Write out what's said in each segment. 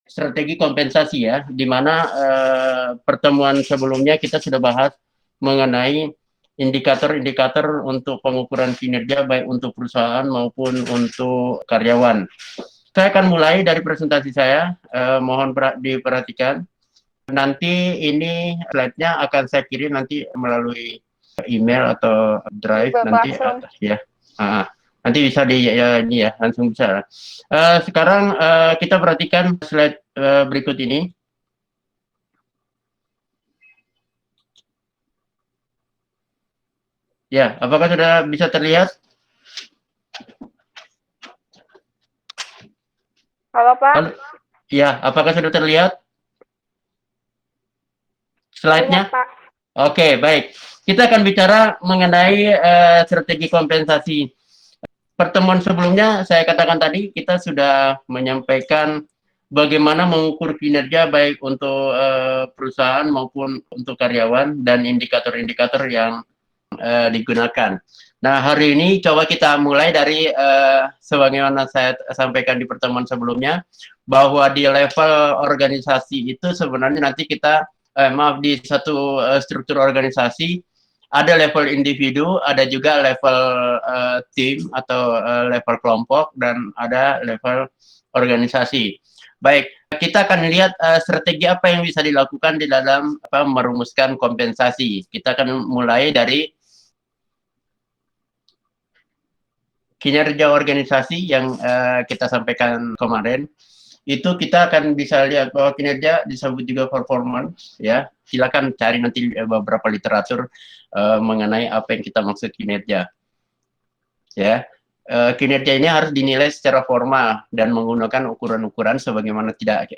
strategi kompensasi ya, di mana pertemuan sebelumnya kita sudah bahas mengenai indikator-indikator untuk pengukuran kinerja baik untuk perusahaan maupun untuk karyawan. Saya akan mulai dari presentasi saya, mohon diperhatikan. Nanti ini slide-nya akan saya kirim nanti melalui email atau drive nanti ya. Nanti bisa ini ya langsung bisa. Sekarang kita perhatikan slide berikut ini. Ya, apakah sudah bisa terlihat? Halo Pak. Ya, apakah sudah terlihat slide-nya? Oke, baik. Kita akan bicara mengenai strategi kompensasi. Pertemuan sebelumnya saya katakan tadi kita sudah menyampaikan bagaimana mengukur kinerja baik untuk perusahaan maupun untuk karyawan dan indikator-indikator yang digunakan. Nah, hari ini coba kita mulai dari sebagaimana saya sampaikan di pertemuan sebelumnya, bahwa di level organisasi itu sebenarnya nanti kita, di satu struktur organisasi, ada level individu, ada juga level tim atau level kelompok, dan ada level organisasi. Baik, kita akan lihat strategi apa yang bisa dilakukan di dalam merumuskan kompensasi. Kita akan mulai dari kinerja organisasi yang kita sampaikan kemarin. Itu kita akan bisa lihat bahwa kinerja disebut juga performance, ya. Silakan cari nanti beberapa literatur mengenai apa yang kita maksud kinerja, ya. Kinerja ini harus dinilai secara formal dan menggunakan ukuran-ukuran sebagaimana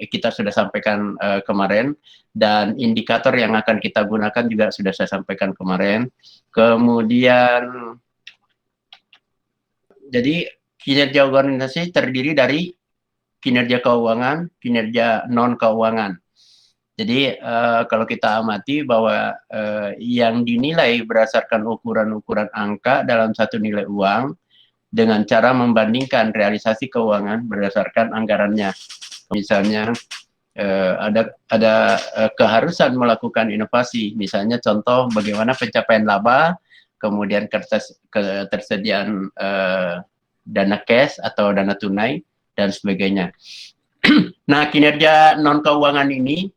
kita sudah sampaikan kemarin, dan indikator yang akan kita gunakan juga sudah saya sampaikan kemarin. Kemudian, jadi kinerja organisasi terdiri dari kinerja keuangan, kinerja non-keuangan. Jadi kalau kita amati bahwa yang dinilai berdasarkan ukuran-ukuran angka dalam satu nilai uang dengan cara membandingkan realisasi keuangan berdasarkan anggarannya. Misalnya ada keharusan melakukan inovasi, misalnya contoh bagaimana pencapaian laba, kemudian ketersediaan dana cash atau dana tunai, dan sebagainya. Nah, kinerja non-keuangan ini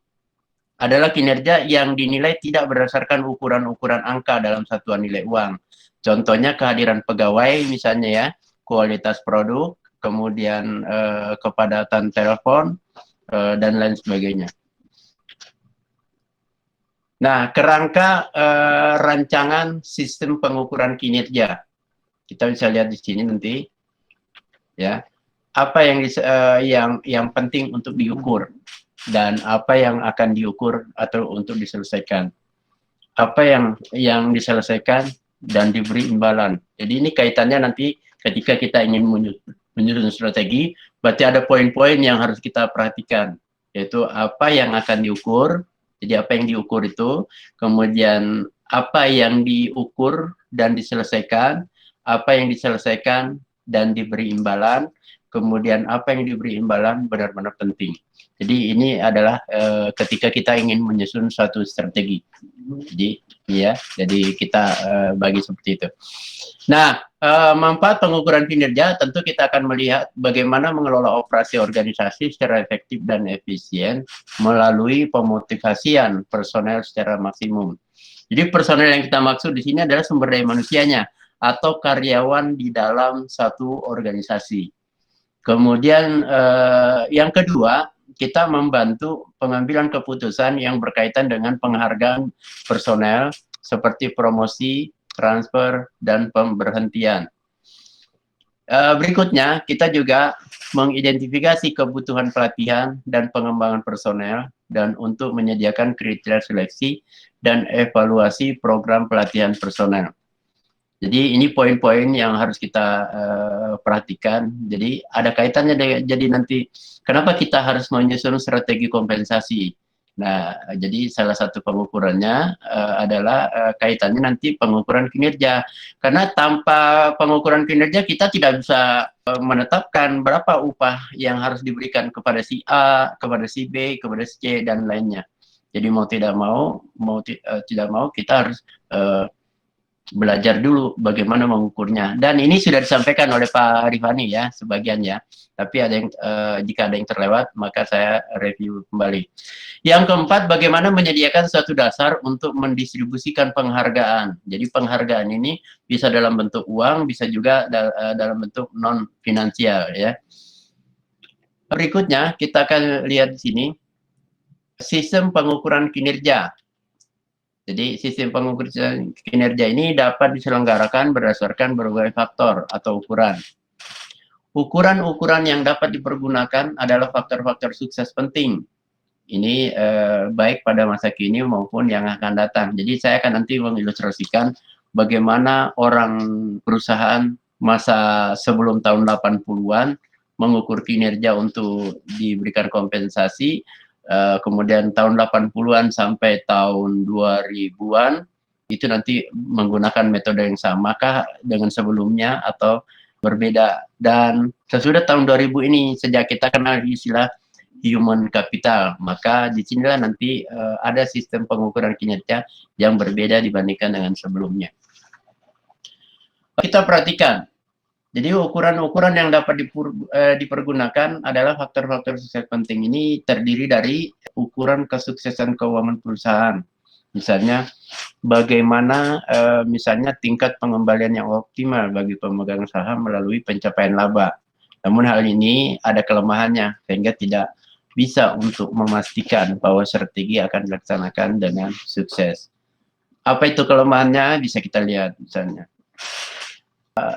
adalah kinerja yang dinilai tidak berdasarkan ukuran-ukuran angka dalam satuan nilai uang. Contohnya kehadiran pegawai misalnya ya, kualitas produk, kemudian kepadatan telepon, dan lain sebagainya. Nah, kerangka rancangan sistem pengukuran kinerja. Kita bisa lihat di sini nanti, ya. Apa yang penting untuk diukur dan apa yang akan diukur atau untuk diselesaikan. Apa yang diselesaikan dan diberi imbalan. Jadi ini kaitannya nanti ketika kita ingin menyusun strategi, berarti ada poin-poin yang harus kita perhatikan, yaitu apa yang akan diukur. Jadi apa yang diukur itu, kemudian apa yang diukur dan diselesaikan, apa yang diselesaikan dan diberi imbalan, kemudian apa yang diberi imbalan benar-benar penting. Jadi ini adalah ketika kita ingin menyusun suatu strategi. Jadi kita bagi seperti itu. Nah, manfaat pengukuran kinerja tentu kita akan melihat bagaimana mengelola operasi organisasi secara efektif dan efisien melalui pemotivasian personel secara maksimum. Jadi personel yang kita maksud di sini adalah sumber daya manusianya atau karyawan di dalam satu organisasi. Kemudian yang kedua, kita membantu pengambilan keputusan yang berkaitan dengan penghargaan personel seperti promosi, transfer, dan pemberhentian. Berikutnya, kita juga mengidentifikasi kebutuhan pelatihan dan pengembangan personel dan untuk menyediakan kriteria seleksi dan evaluasi program pelatihan personel. Jadi ini poin-poin yang harus kita perhatikan. Jadi ada kaitannya jadi nanti kenapa kita harus menyusun strategi kompensasi. Nah, jadi salah satu pengukurannya adalah kaitannya nanti pengukuran kinerja. Karena tanpa pengukuran kinerja kita tidak bisa menetapkan berapa upah yang harus diberikan kepada si A, kepada si B, kepada si C, dan lainnya. Jadi mau tidak mau, tidak mau kita harus belajar dulu bagaimana mengukurnya. Dan ini sudah disampaikan oleh Pak Rifani ya, sebagian ya. Tapi ada yang jika ada yang terlewat, maka saya review kembali. Yang keempat, bagaimana menyediakan suatu dasar untuk mendistribusikan penghargaan. Jadi penghargaan ini bisa dalam bentuk uang, bisa juga dalam bentuk non finansial ya. Berikutnya kita akan lihat di sini sistem pengukuran kinerja. Jadi sistem pengukuran kinerja ini dapat diselenggarakan berdasarkan berbagai faktor atau ukuran. Ukuran-ukuran yang dapat dipergunakan adalah faktor-faktor sukses penting. Ini baik pada masa kini maupun yang akan datang. Jadi saya akan nanti mengilustrasikan bagaimana orang perusahaan masa sebelum tahun 80-an mengukur kinerja untuk diberikan kompensasi. Kemudian tahun 80-an sampai tahun 2000-an itu nanti menggunakan metode yang sama kah dengan sebelumnya atau berbeda. Dan sesudah tahun 2000 ini sejak kita kenal istilah human capital, maka disinilah nanti ada sistem pengukuran kinerja yang berbeda dibandingkan dengan sebelumnya. Kita perhatikan. Jadi ukuran-ukuran yang dapat dipergunakan adalah faktor-faktor sukses penting ini terdiri dari ukuran kesuksesan keuangan perusahaan. Misalnya bagaimana misalnya tingkat pengembalian yang optimal bagi pemegang saham melalui pencapaian laba. Namun hal ini ada kelemahannya sehingga tidak bisa untuk memastikan bahwa strategi akan dilaksanakan dengan sukses. Apa itu kelemahannya? Bisa kita lihat misalnya.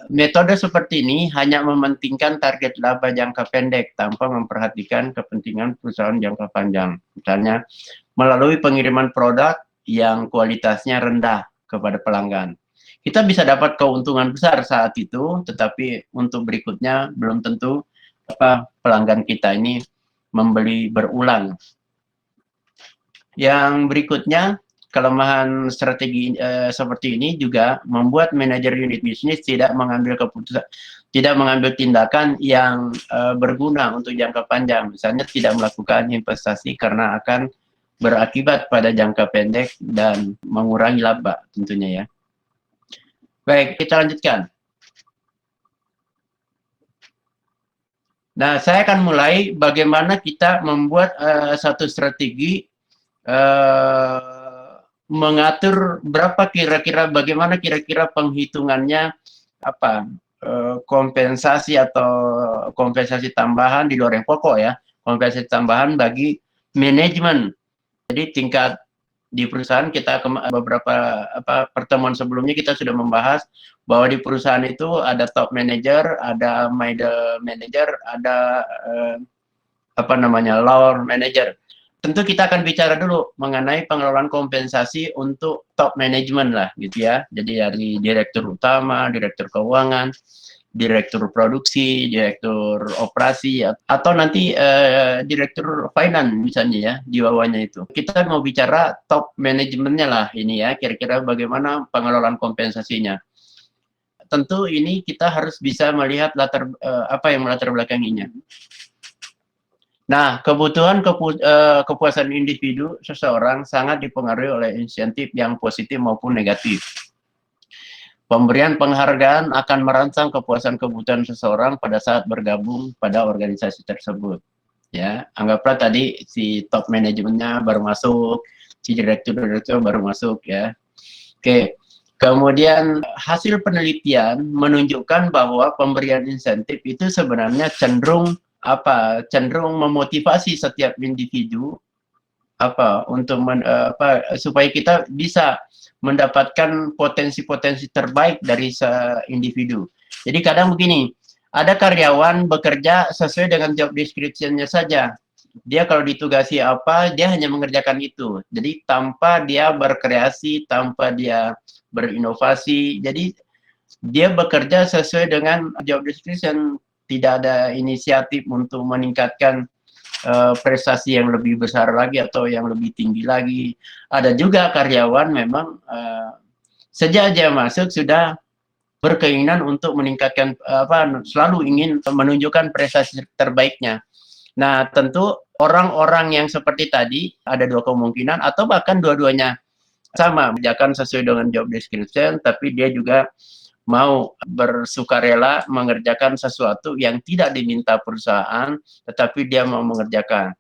Metode seperti ini hanya mementingkan target laba jangka pendek tanpa memperhatikan kepentingan perusahaan jangka panjang. Misalnya, melalui pengiriman produk yang kualitasnya rendah kepada pelanggan. Kita bisa dapat keuntungan besar saat itu, tetapi untuk berikutnya belum tentu pelanggan kita ini membeli berulang. Yang berikutnya, kelemahan strategi seperti ini juga membuat manajer unit bisnis tidak mengambil keputusan, tidak mengambil tindakan yang berguna untuk jangka panjang. Misalnya tidak melakukan investasi karena akan berakibat pada jangka pendek dan mengurangi laba tentunya ya. Baik, kita lanjutkan. Nah, saya akan mulai bagaimana kita membuat satu strategi mengatur berapa kira-kira, bagaimana kira-kira penghitungannya apa kompensasi atau kompensasi tambahan di luar yang pokok ya, kompensasi tambahan bagi manajemen. Jadi tingkat di perusahaan kita beberapa pertemuan sebelumnya kita sudah membahas bahwa di perusahaan itu ada top manager, ada middle manager, ada lower manager. Tentu kita akan bicara dulu mengenai pengelolaan kompensasi untuk top management lah gitu ya. Jadi dari direktur utama, direktur keuangan, direktur produksi, direktur operasi, atau nanti direktur finance misalnya ya, di bawahnya itu. Kita mau bicara top manajemennya lah ini ya, kira-kira bagaimana pengelolaan kompensasinya. Tentu ini kita harus bisa melihat apa yang melatar belakanginya. Nah, kebutuhan kepuasan individu seseorang sangat dipengaruhi oleh insentif yang positif maupun negatif. Pemberian penghargaan akan merangsang kepuasan kebutuhan seseorang pada saat bergabung pada organisasi tersebut. Ya, anggaplah tadi si top manajemennya baru masuk, si direktur baru masuk ya. Oke. Kemudian hasil penelitian menunjukkan bahwa pemberian insentif itu sebenarnya cenderung memotivasi setiap individu untuk supaya kita bisa mendapatkan potensi-potensi terbaik dari individu. Jadi kadang begini, ada karyawan bekerja sesuai dengan job description-nya saja. Dia kalau ditugasi apa, dia hanya mengerjakan itu. Jadi tanpa dia berkreasi, tanpa dia berinovasi. Jadi dia bekerja sesuai dengan job description, tidak ada inisiatif untuk meningkatkan prestasi yang lebih besar lagi atau yang lebih tinggi lagi. Ada juga karyawan memang sejak dia masuk sudah berkeinginan untuk meningkatkan selalu ingin menunjukkan prestasi terbaiknya. Nah, tentu orang-orang yang seperti tadi ada dua kemungkinan atau bahkan dua-duanya sama, mengerjakan sesuai dengan job description, tapi dia juga mau bersukarela mengerjakan sesuatu yang tidak diminta perusahaan, tetapi dia mau mengerjakan.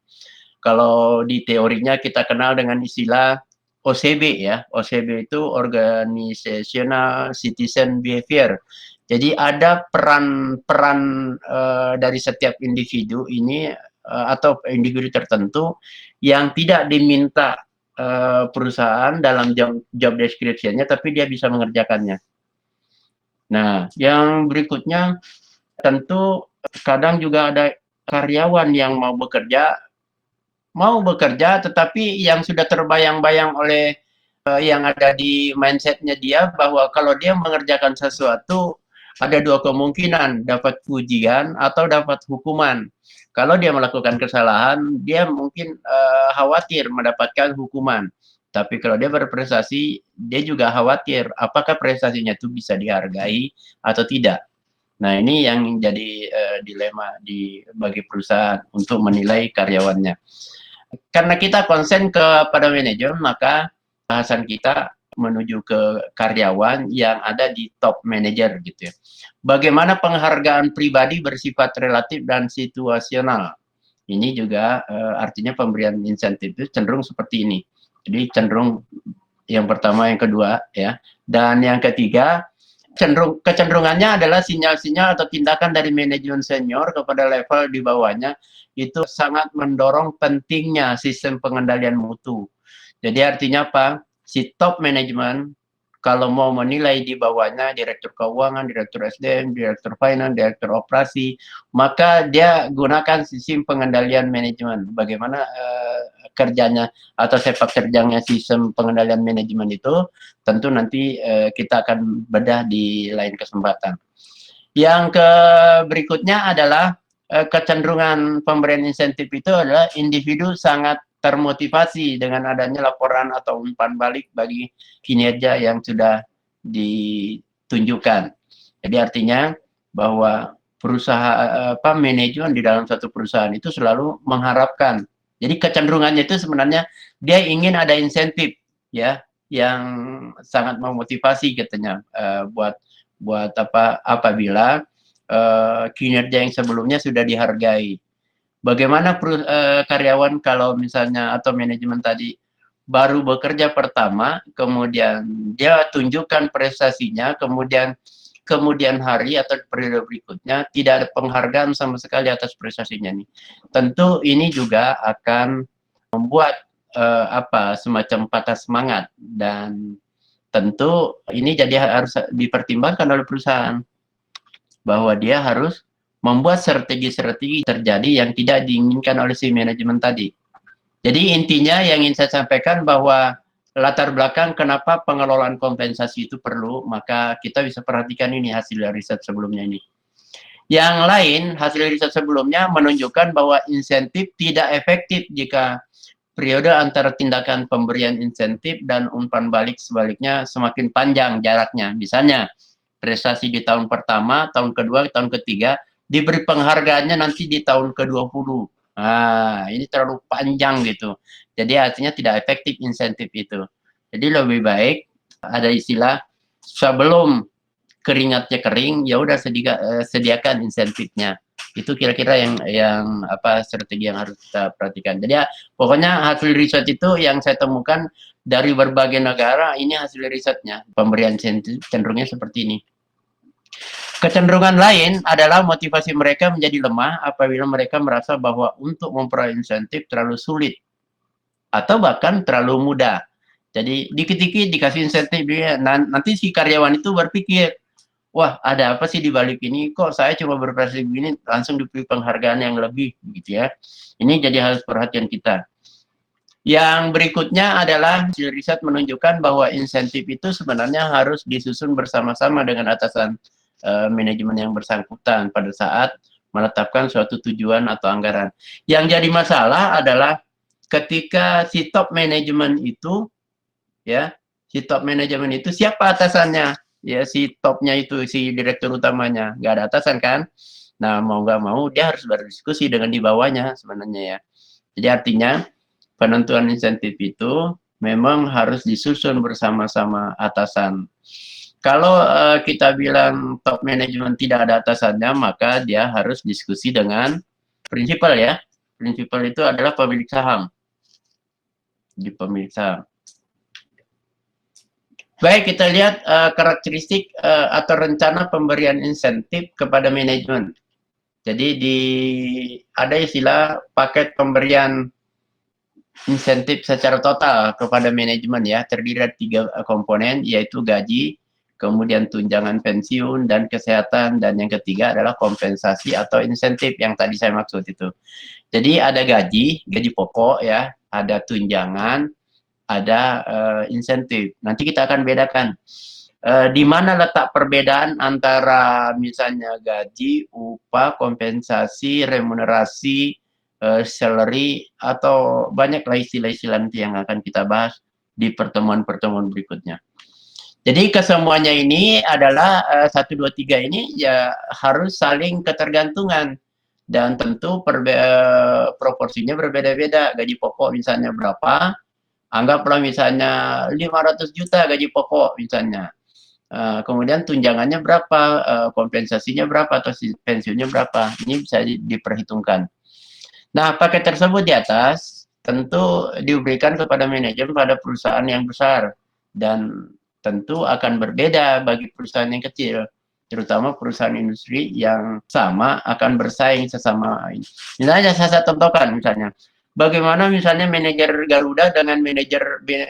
Kalau di teorinya kita kenal dengan istilah OCB ya. OCB itu Organizational Citizen Behavior. Jadi ada peran-peran dari setiap individu ini atau individu tertentu yang tidak diminta perusahaan dalam job description-nya, tapi dia bisa mengerjakannya. Nah, yang berikutnya tentu kadang juga ada karyawan yang mau bekerja, tetapi yang sudah terbayang-bayang oleh yang ada di mindsetnya dia bahwa kalau dia mengerjakan sesuatu ada dua kemungkinan, dapat pujian atau dapat hukuman. Kalau dia melakukan kesalahan, dia mungkin khawatir mendapatkan hukuman. Tapi kalau dia berprestasi, dia juga khawatir apakah prestasinya itu bisa dihargai atau tidak. Nah, ini yang jadi dilema bagi perusahaan untuk menilai karyawannya. Karena kita konsen kepada manajemen, maka bahasan kita menuju ke karyawan yang ada di top manager gitu ya. Bagaimana penghargaan pribadi bersifat relatif dan situasional. Ini juga artinya pemberian insentif itu cenderung seperti ini. Jadi cenderung yang pertama, yang kedua ya. Dan yang ketiga, kecenderungannya adalah sinyal-sinyal atau tindakan dari manajemen senior kepada level di bawahnya itu sangat mendorong pentingnya sistem pengendalian mutu. Jadi artinya apa? Si top manajemen kalau mau menilai di bawahnya direktur keuangan, direktur SDM, direktur finance, direktur operasi, maka dia gunakan sistem pengendalian manajemen. Bagaimana kerjanya atau sepak terjangnya sistem pengendalian manajemen itu, tentu nanti kita akan bedah di lain kesempatan. Yang berikutnya adalah kecenderungan pemberian insentif itu adalah individu sangat termotivasi dengan adanya laporan atau umpan balik bagi kinerja yang sudah ditunjukkan. Jadi artinya bahwa perusahaan manajemen di dalam satu perusahaan itu selalu mengharapkan. Jadi kecenderungannya itu sebenarnya dia ingin ada insentif ya yang sangat memotivasi katanya buat apabila kinerja yang sebelumnya sudah dihargai. Bagaimana karyawan kalau misalnya atau manajemen tadi baru bekerja pertama, kemudian dia tunjukkan prestasinya, kemudian hari atau periode berikutnya tidak ada penghargaan sama sekali atas prestasinya nih. Tentu ini juga akan membuat semacam patah semangat, dan tentu ini jadi harus dipertimbangkan oleh perusahaan bahwa dia harus membuat strategi-strategi terjadi yang tidak diinginkan oleh si manajemen tadi. Jadi intinya yang ingin saya sampaikan bahwa latar belakang kenapa pengelolaan kompensasi itu perlu, maka kita bisa perhatikan ini hasil riset sebelumnya ini. Yang lain, hasil riset sebelumnya menunjukkan bahwa insentif tidak efektif jika periode antara tindakan pemberian insentif dan umpan balik sebaliknya semakin panjang jaraknya. Misalnya, prestasi di tahun pertama, tahun kedua, tahun ketiga, diberi penghargaannya nanti di tahun ke-20. Nah, ini terlalu panjang gitu. Jadi artinya tidak efektif insentif itu. Jadi lebih baik ada istilah sebelum keringatnya kering, ya udah sediakan insentifnya. Itu kira-kira yang strategi yang harus kita perhatikan. Jadi ya, pokoknya hasil riset itu yang saya temukan dari berbagai negara, ini hasil risetnya. Pemberian insentif cenderungnya seperti ini. Kecenderungan lain adalah motivasi mereka menjadi lemah apabila mereka merasa bahwa untuk memperoleh insentif terlalu sulit atau bahkan terlalu mudah. Jadi dikit-dikit dikasih insentif, nanti si karyawan itu berpikir, wah ada apa sih di balik ini, kok saya cuma berprestasi begini langsung diberi penghargaan yang lebih gitu ya. Ini jadi harus perhatian kita. Yang berikutnya adalah hasil riset menunjukkan bahwa insentif itu sebenarnya harus disusun bersama-sama dengan atasan manajemen yang bersangkutan pada saat menetapkan suatu tujuan atau anggaran. Yang jadi masalah adalah ketika si top manajemen itu, ya, si top manajemen itu siapa atasannya? Ya, si topnya itu, si direktur utamanya, nggak ada atasan kan? Nah, mau nggak mau dia harus berdiskusi dengan di bawahnya sebenarnya ya. Jadi artinya penentuan insentif itu memang harus disusun bersama-sama atasan. Kalau kita bilang top manajemen tidak ada atasannya, maka dia harus diskusi dengan prinsipal ya. Prinsipal itu adalah pemilik saham. Di pemilik saham. Baik, kita lihat karakteristik atau rencana pemberian insentif kepada manajemen. Jadi ada istilah paket pemberian insentif secara total kepada manajemen ya, terdiri dari 3 komponen, yaitu gaji, kemudian tunjangan pensiun dan kesehatan, dan yang ketiga adalah kompensasi atau insentif yang tadi saya maksud itu. Jadi ada gaji pokok ya, ada tunjangan, ada insentif. Nanti kita akan bedakan di mana letak perbedaan antara misalnya gaji, upah, kompensasi, remunerasi, salary, atau banyaklah istilah-istilah nanti yang akan kita bahas di pertemuan-pertemuan berikutnya. Jadi kesemuanya ini adalah 1, 2, 3 ini ya harus saling ketergantungan dan tentu proporsinya berbeda-beda. Gaji pokok misalnya berapa, anggaplah misalnya 500 juta gaji pokok misalnya. Kemudian tunjangannya berapa, kompensasinya berapa, atau pensiunnya berapa. Ini bisa diperhitungkan. Nah, paket tersebut di atas tentu diberikan kepada manajemen pada perusahaan yang besar dan tentu akan berbeda bagi perusahaan yang kecil, terutama perusahaan industri yang sama akan bersaing sesama. Misalnya saya contohkan misalnya, bagaimana misalnya manajer Garuda dengan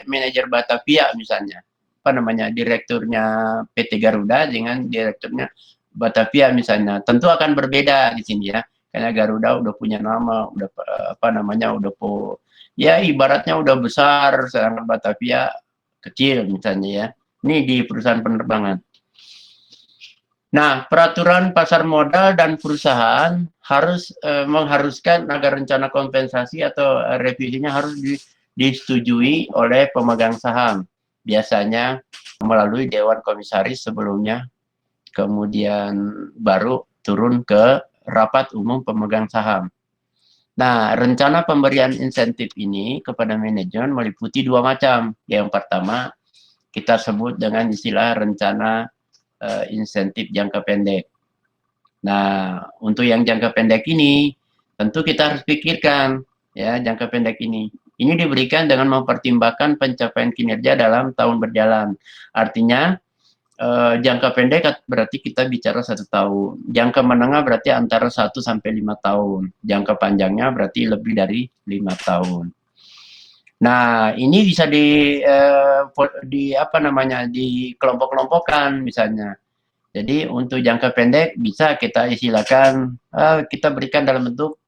manajer Batavia misalnya, apa namanya, direkturnya PT Garuda dengan direkturnya Batavia misalnya, tentu akan berbeda di sini ya. Karena Garuda udah punya nama, udah apa namanya, ya ibaratnya udah besar, sedangkan Batavia kecil misalnya ya. Ini di perusahaan penerbangan. Nah, peraturan pasar modal dan perusahaan harus mengharuskan agar rencana kompensasi atau revisinya harus disetujui oleh pemegang saham. Biasanya melalui Dewan Komisaris sebelumnya, kemudian baru turun ke rapat umum pemegang saham. Nah, rencana pemberian insentif ini kepada manajemen meliputi 2 macam. Yang pertama, kita sebut dengan istilah rencana insentif jangka pendek. Nah, untuk yang jangka pendek ini, tentu kita harus pikirkan, ya, jangka pendek ini. Ini diberikan dengan mempertimbangkan pencapaian kinerja dalam tahun berjalan. Artinya, jangka pendek berarti kita bicara 1 tahun. Jangka menengah berarti antara 1 sampai 5 tahun. Jangka panjangnya berarti lebih dari 5 tahun. Nah, ini bisa dikelompok-kelompokkan misalnya. Jadi untuk jangka pendek bisa kita istilahkan, kita berikan dalam bentuk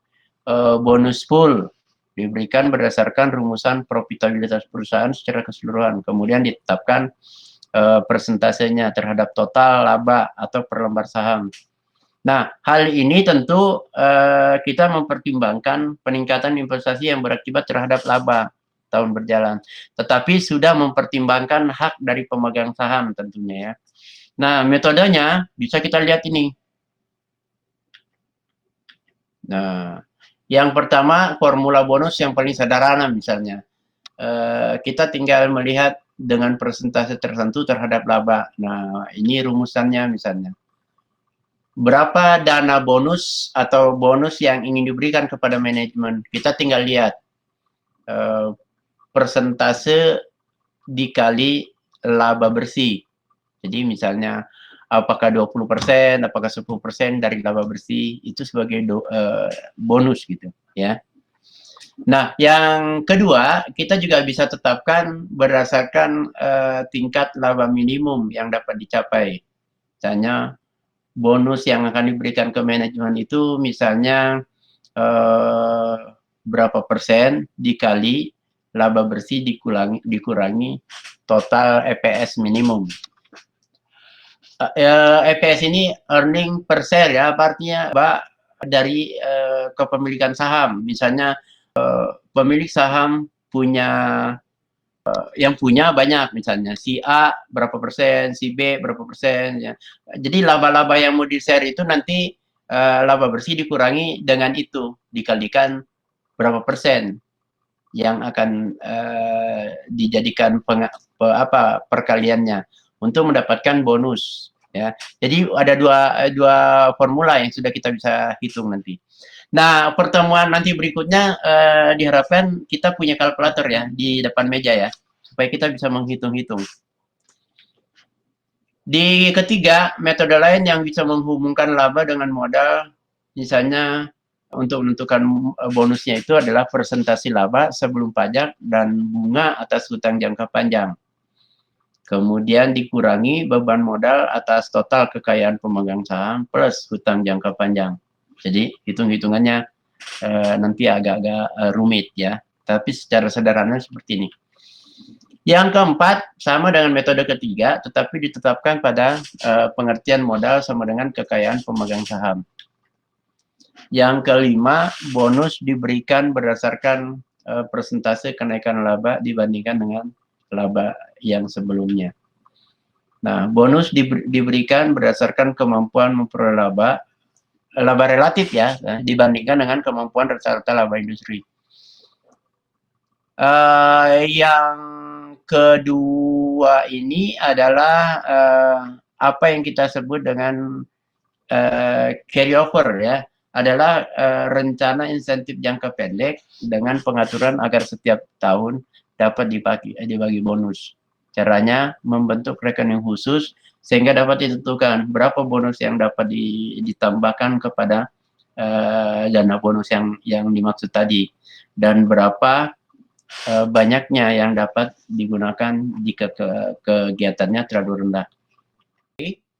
bonus pool, diberikan berdasarkan rumusan profitabilitas perusahaan secara keseluruhan. Kemudian ditetapkan persentasenya terhadap total laba atau per lembar saham. Nah, hal ini tentu kita mempertimbangkan peningkatan investasi yang berakibat terhadap laba tahun berjalan. Tetapi sudah mempertimbangkan hak dari pemegang saham tentunya ya. Nah, metodenya bisa kita lihat ini. Nah, yang pertama formula bonus yang paling sederhana misalnya. Kita tinggal melihat dengan persentase tertentu terhadap laba. Nah, ini rumusannya misalnya. Berapa dana bonus atau bonus yang ingin diberikan kepada manajemen? Kita tinggal lihat persentase dikali laba bersih. Jadi misalnya apakah 20%, apakah 10% dari laba bersih itu sebagai bonus gitu ya. Nah, yang kedua, kita juga bisa tetapkan berdasarkan tingkat laba minimum yang dapat dicapai. Misalnya bonus yang akan diberikan ke manajemen itu misalnya berapa persen dikali laba bersih dikurangi total EPS minimum. EPS ini earning per share ya, artinya dari kepemilikan saham. Misalnya pemilik saham punya yang punya banyak, misalnya si A berapa persen, si B berapa persen, ya. Jadi laba-laba yang mau di-share itu nanti laba bersih dikurangi dengan itu, dikalikan berapa persen yang akan dijadikan perkaliannya untuk mendapatkan bonus, ya. Jadi ada dua formula yang sudah kita bisa hitung nanti. Nah, pertemuan nanti berikutnya diharapkan kita punya kalkulator ya di depan meja ya, supaya kita bisa menghitung-hitung. Di ketiga, metode lain yang bisa menghubungkan laba dengan modal, misalnya untuk menentukan bonusnya itu adalah presentasi laba sebelum pajak dan bunga atas hutang jangka panjang. Kemudian dikurangi beban modal atas total kekayaan pemegang saham plus hutang jangka panjang. Jadi hitung-hitungannya nanti agak-agak rumit ya. Tapi secara sederhana seperti ini. Yang keempat, sama dengan metode ketiga, tetapi ditetapkan pada pengertian modal sama dengan kekayaan pemegang saham. Yang kelima, bonus diberikan berdasarkan persentase kenaikan laba dibandingkan dengan laba yang sebelumnya. Nah, bonus diberikan berdasarkan kemampuan memperoleh laba relatif ya, dibandingkan dengan kemampuan rata-rata laba industri. Yang kedua ini adalah apa yang kita sebut dengan carryover ya, adalah rencana insentif jangka pendek dengan pengaturan agar setiap tahun dapat dibagi bonus. Caranya membentuk rekening khusus sehingga dapat ditentukan berapa bonus yang dapat ditambahkan kepada dana bonus yang dimaksud tadi, dan berapa banyaknya yang dapat digunakan jika kegiatannya terlalu rendah.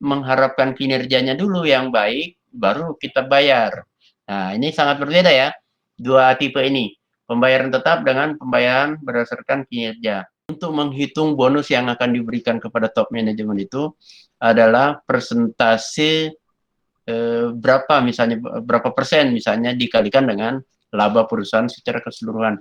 Mengharapkan kinerjanya dulu yang baik, baru kita bayar. Nah, ini sangat berbeda ya, dua tipe ini. Pembayaran tetap dengan pembayaran berdasarkan kinerja. Untuk menghitung bonus yang akan diberikan kepada top manajemen itu adalah persentase berapa persen misalnya dikalikan dengan laba perusahaan secara keseluruhan.